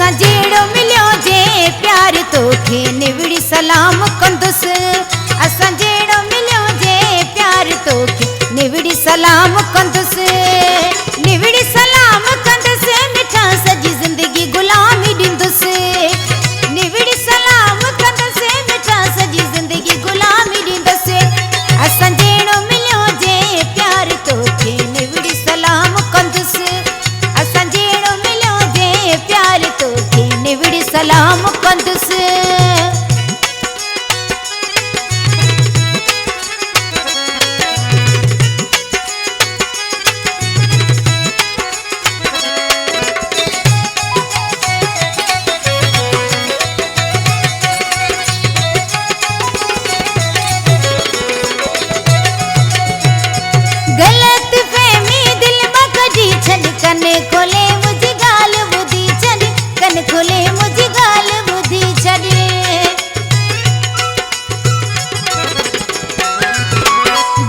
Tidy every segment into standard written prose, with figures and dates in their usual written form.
असां जहिड़ो मिलियो जे प्यार तोखे निविड़ी सलाम कंदुसि। असां जहिड़ो मिलियो जे प्यार तोखे निविड़ी सलाम कंदुसि। निविड़ी सलाम कंदुसि मिठा सजी ज़िंदगी गुलामी ॾींदुसि। निविड़ी सलाम कंदुसि मिठा सजी ज़िंदगी गुलामी ॾींदुसि। असां जहिड़ो मिलियो जे प्यार तोखे निविड़ी सलाम कंदुसि। असां जहिड़ो मिलियो जे प्यार तोखे निविड़ी सलाम कंदुसि। कन खोले मुझी गाल बुधी छॾ, कन खोले मुझी गाल बुधी छॾ।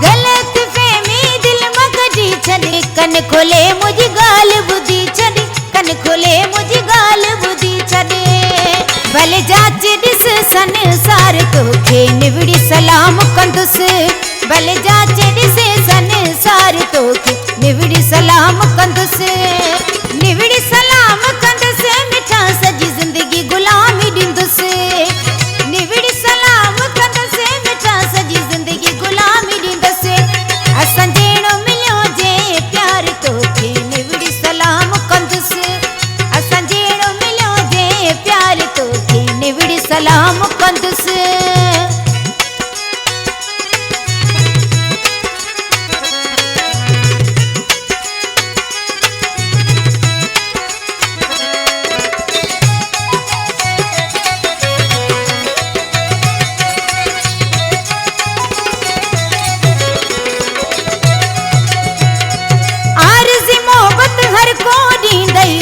ग़लत फहमी दिल मां कढी छॾ, कन खोले मुझी गाल बुधी छॾ, कन खोले मुझी गाल बुधी छॾ। भले जाच ॾिस संसार तोखे निविड़ी सलाम कंदुसि। भले जाच ॾिस संसार तोखे निविड़ी सलाम कंदुसि। निविड़ी सलाम कंदुसि मिठा सजी ज़िंदगी गुलामी ॾींदुसि। निविड़ी सलाम कंदुसि मिठा सजी ज़िंदगी गुलामी ॾींदुसि। असां जहिड़ो मिलियो जे प्यार तोखे निविड़ी सलाम कंदुसि। असां जहिड़ो मिलियो जे प्यार तोखे निविड़ी सलाम कंदुसि।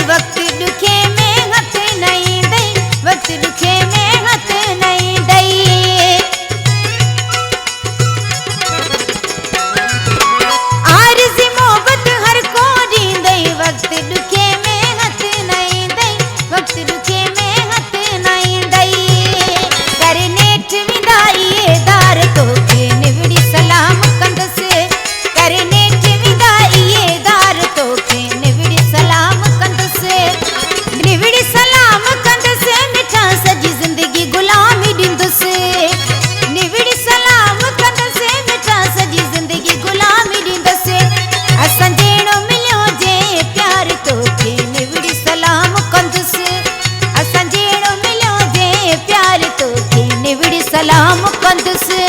वक्त दुखे में हथ नहीं दई, वक्त दुखे में हथ नहीं दई। आरज़ी मोहब्बत हर को ॾींदई, वक्त दुखे में हथ नहीं दई, वक्त दुखे में हथ नहीं दई। कर नेठ विदाई दार तोखे निविड़ी सलाम कंदुसि। कर नेठ विदाई दार तोखे निविड़ी सलाम कंदुसि। निविड़ी सलाम कंदुसि मिठा सजी ज़िंदगी गुलामी ॾींदुसि। निविड़ी सलाम कंदुसि मिठा सजी ज़िंदगी गुलामी ॾींदुसि। असां जहिड़ो मिलियो जे प्यार तोखे निविड़ी सलाम कंदुसि। असां जहिड़ो मिलियो जे प्यार तोखे निविड़ी सलाम कंदुसि।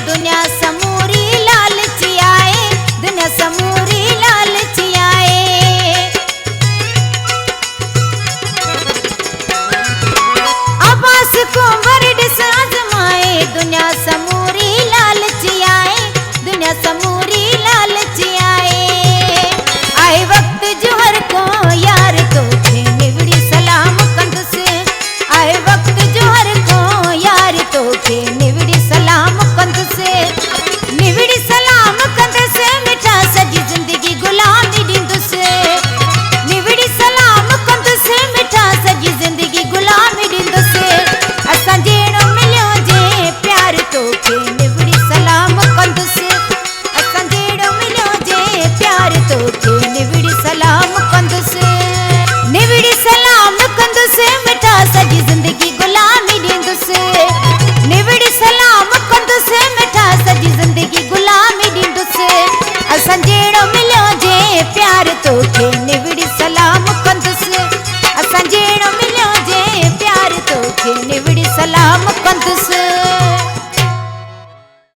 दुनिया समूरी लालची आए, दुनिया समूरी लालची आए। अब्बास को वरडिस आजमाए, दुनिया समूरी लालची आए, दुनिया समूरी लालची आए। आए वक्त जोहर को यार तोखे निविड़ी सलाम कंदुसि। आए वक्त जोहर को यार तोखे निविड़ी सलाम कंदुसि। निविड़ी सलाम कंदुसि मिठा सजी ज़िंदगी गुलामी ॾींदुसि। निविड़ी सलाम कंदुसि मिठा सजी ज़िंदगी गुलामी ॾींदुसि। असां जहिड़ो मिलियो जे प्यार तोखे निविड़ी सलाम कंदुसि। असां जहिड़ो मिलियो जे प्यार तोखे निविड़ी सलाम कंदुसि। निविड़ी सलाम कंदुसि मिठा सजी ज़िंदगी गुलामी ॾींदुसि। निविड़ी सलाम कंदुसि मिठा सजी ज़िंदगी गुलामी ॾींदुसि। असां जहिड़ो मिलियो जे प्यार तोखे निविड़ी सलाम कंदुसि। असां जहिड़ो मिलियो जे प्यार तोखे निविड़ी